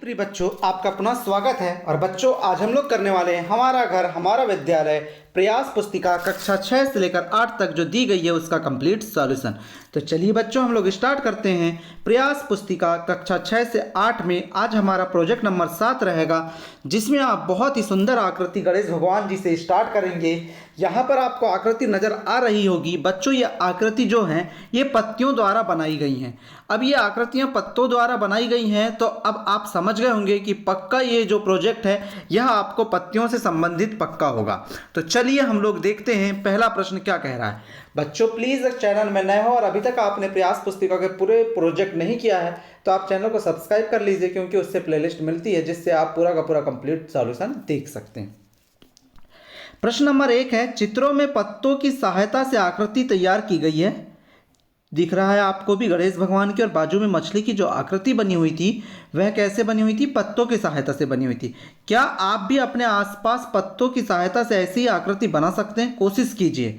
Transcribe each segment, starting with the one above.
प्रिय बच्चों, आपका पुनः स्वागत है। और बच्चों, आज हम लोग करने वाले हैं हमारा घर हमारा विद्यालय प्रयास पुस्तिका कक्षा 6 से लेकर 8 तक जो दी गई है उसका कंप्लीट सॉल्यूशन। तो चलिए बच्चों, हम लोग स्टार्ट करते हैं। प्रयास पुस्तिका कक्षा 6 से 8 में आज हमारा प्रोजेक्ट नंबर 7 रहेगा, जिसमें आप बहुत ही सुंदर आकृति गणेश भगवान जी से स्टार्ट करेंगे। यहाँ पर आपको आकृति नज़र आ रही होगी बच्चों। ये आकृति जो हैं ये पत्तियों द्वारा बनाई गई हैं। अब ये आकृतियाँ पत्तों द्वारा बनाई गई हैं, तो अब आप समझ गए होंगे कि पक्का ये जो प्रोजेक्ट है यह आपको पत्तियों से संबंधित पक्का होगा। तो चलिए हम लोग देखते हैं पहला प्रश्न क्या कह रहा है। बच्चों प्लीज़ चैनल में नए हो और अभी तक आपने प्रयास पुस्तिका के पूरे प्रोजेक्ट नहीं किया है तो आप चैनल को सब्सक्राइब कर लीजिए, क्योंकि उससे प्लेलिस्ट मिलती है जिससे आप पूरा का पूरा कंप्लीट सॉल्यूशन देख सकते हैं। प्रश्न नंबर 1 है, चित्रों में पत्तों की सहायता से आकृति तैयार की गई है। दिख रहा है आपको भी गणेश भगवान की, और बाजू में मछली की जो आकृति बनी हुई थी वह कैसे बनी हुई थी? पत्तों की सहायता से बनी हुई थी। क्या आप भी अपने आसपास पत्तों की सहायता से ऐसी आकृति बना सकते हैं? कोशिश कीजिए।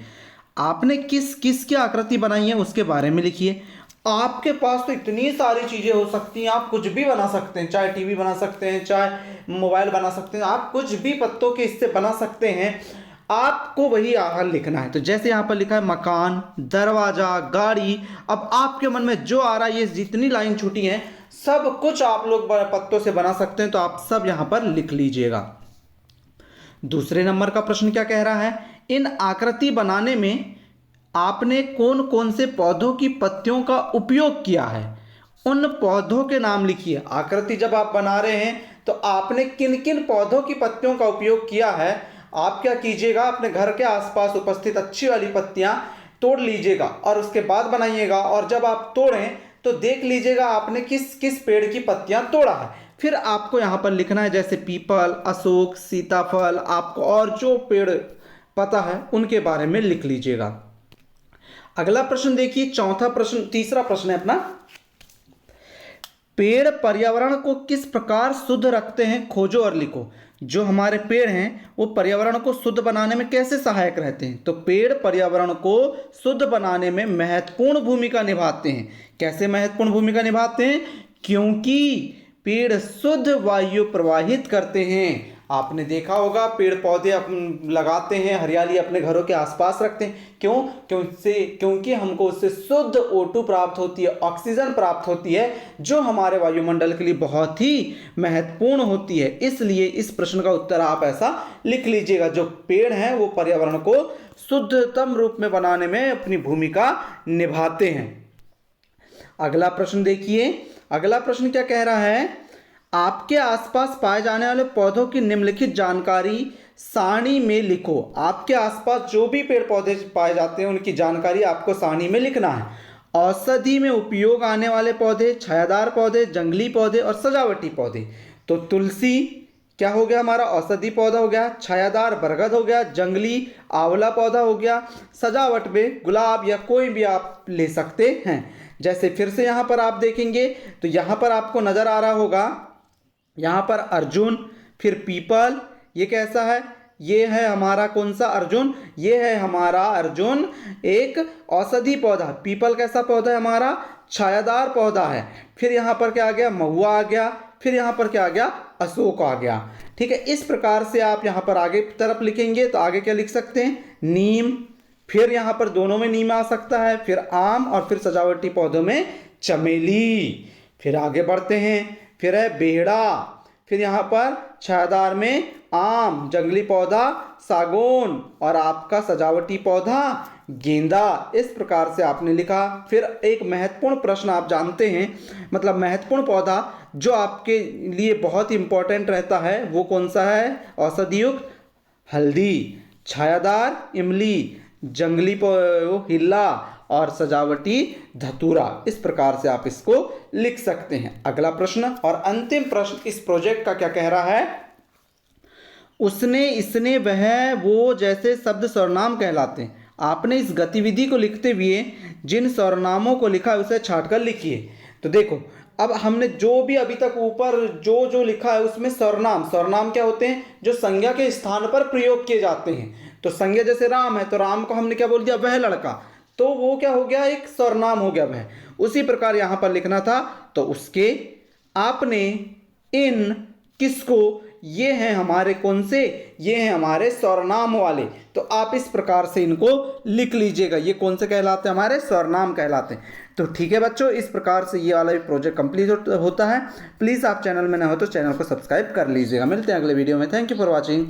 आपने किस किस की आकृति बनाई है उसके बारे में लिखिए। आपके पास तो इतनी सारी चीज़ें हो सकती हैं, आप कुछ भी बना सकते हैं। चाहे टीवी बना सकते हैं, चाहे मोबाइल बना सकते हैं, आप कुछ भी पत्तों के इससे बना सकते हैं। आपको वही आहार लिखना है। तो जैसे यहाँ पर लिखा है मकान, दरवाजा, गाड़ी। अब आपके मन में जो आ रहा है, ये जितनी लाइन छूटी हैं सब कुछ आप लोग पत्तों से बना सकते हैं, तो आप सब यहाँ पर लिख लीजिएगा। दूसरे नंबर का प्रश्न क्या कह रहा है, इन आकृति बनाने में आपने कौन कौन से पौधों की पत्तियों का उपयोग किया है? उन पौधों के नाम लिखिए। आकृति जब आप बना रहे हैं तो आपने किन किन पौधों की पत्तियों का उपयोग किया है। आप क्या कीजिएगा, अपने घर के आसपास उपस्थित अच्छी वाली पत्तियां तोड़ लीजिएगा और उसके बाद बनाइएगा। और जब आप तोड़ें तो देख लीजिएगा आपने किस किस पेड़ की पत्तियां तोड़ा है। फिर आपको यहाँ पर लिखना है, जैसे पीपल, अशोक, सीताफल, आपको और जो पेड़ पता है उनके बारे में लिख लीजिएगा। अगला प्रश्न देखिए, तीसरा प्रश्न है अपना, पेड़ पर्यावरण को किस प्रकार शुद्ध रखते हैं? खोजो और लिखो। जो हमारे पेड़ हैं वो पर्यावरण को शुद्ध बनाने में कैसे सहायक रहते हैं? तो पेड़ पर्यावरण को शुद्ध बनाने में महत्वपूर्ण भूमिका निभाते हैं। कैसे महत्वपूर्ण भूमिका निभाते हैं? क्योंकि पेड़ शुद्ध वायु प्रवाहित करते हैं। आपने देखा होगा पेड़ पौधे लगाते हैं, हरियाली अपने घरों के आसपास रखते हैं। क्योंकि हमको उससे शुद्ध O2 प्राप्त होती है, ऑक्सीजन प्राप्त होती है, जो हमारे वायुमंडल के लिए बहुत ही महत्वपूर्ण होती है। इसलिए इस प्रश्न का उत्तर आप ऐसा लिख लीजिएगा, जो पेड़ हैं वो पर्यावरण को शुद्धतम रूप में बनाने में अपनी भूमिका निभाते हैं। अगला प्रश्न देखिए, अगला प्रश्न क्या कह रहा है, आपके आसपास पाए जाने वाले पौधों की निम्नलिखित जानकारी सारणी में लिखो। आपके आसपास जो भी पेड़ पौधे पाए जाते हैं उनकी जानकारी आपको सारणी में लिखना है। औषधि में उपयोग आने वाले पौधे, छायादार पौधे, जंगली पौधे और सजावटी पौधे। तो तुलसी क्या हो गया हमारा? औषधि पौधा हो गया। छायादार बरगद हो गया। जंगली आंवला पौधा हो गया। सजावट में गुलाब या कोई भी आप ले सकते हैं। जैसे फिर से यहाँ पर आप देखेंगे तो यहाँ पर आपको नजर आ रहा होगा, यहाँ पर अर्जुन, फिर पीपल, ये कैसा है? ये है हमारा कौन सा अर्जुन? ये है हमारा अर्जुन एक औषधि पौधा। पीपल कैसा पौधा है हमारा? छायादार पौधा है। फिर यहाँ पर क्या आ गया? महुआ आ गया। फिर यहाँ पर क्या आ गया? अशोक आ गया। ठीक है, इस प्रकार से आप यहाँ पर आगे तरफ लिखेंगे तो आगे क्या लिख सकते हैं? नीम। फिर यहाँ पर दोनों में नीम आ सकता है। फिर आम, और फिर सजावटी पौधों में चमेली। फिर आगे बढ़ते हैं, फिर है बेहड़ा। फिर यहाँ पर छायादार में आम, जंगली पौधा सागौन, और आपका सजावटी पौधा गेंदा। इस प्रकार से आपने लिखा। फिर एक महत्वपूर्ण प्रश्न आप जानते हैं, मतलब महत्वपूर्ण पौधा जो आपके लिए बहुत इंपॉर्टेंट रहता है वो कौन सा है? औषधियुक्त हल्दी, छायादार इमली, जंगली हिल्ला और सजावटी धतूरा। इस प्रकार से आप इसको लिख सकते हैं। अगला प्रश्न और अंतिम प्रश्न इस प्रोजेक्ट का क्या कह रहा है, उसने, इसने, वह, वो जैसे शब्द सर्वनाम कहलाते हैं। आपने इस गतिविधि को लिखते हुए जिन सर्वनामों को लिखा है उसे छांटकर लिखिए। तो देखो, अब हमने जो भी अभी तक ऊपर जो जो लिखा है उसमें सर्वनाम क्या होते हैं? जो संज्ञा के स्थान पर प्रयोग किए जाते हैं। तो संज्ञा जैसे राम है तो राम को हमने क्या बोल दिया? वह लड़का। तो वो क्या हो गया? एक सर्वनाम हो गया वह। उसी प्रकार यहाँ पर लिखना था तो उसके आपने इन किसको, ये हैं हमारे कौन से, ये हैं हमारे सर्वनाम वाले। तो आप इस प्रकार से इनको लिख लीजिएगा, ये कौन से कहलाते हैं, हमारे सर्वनाम कहलाते हैं। तो ठीक है बच्चों, इस प्रकार से ये वाला भी प्रोजेक्ट कंप्लीट होता है। प्लीज़ आप चैनल में नए हो तो चैनल को सब्सक्राइब कर लीजिएगा। मिलते हैं अगले वीडियो में। Thank you for watching.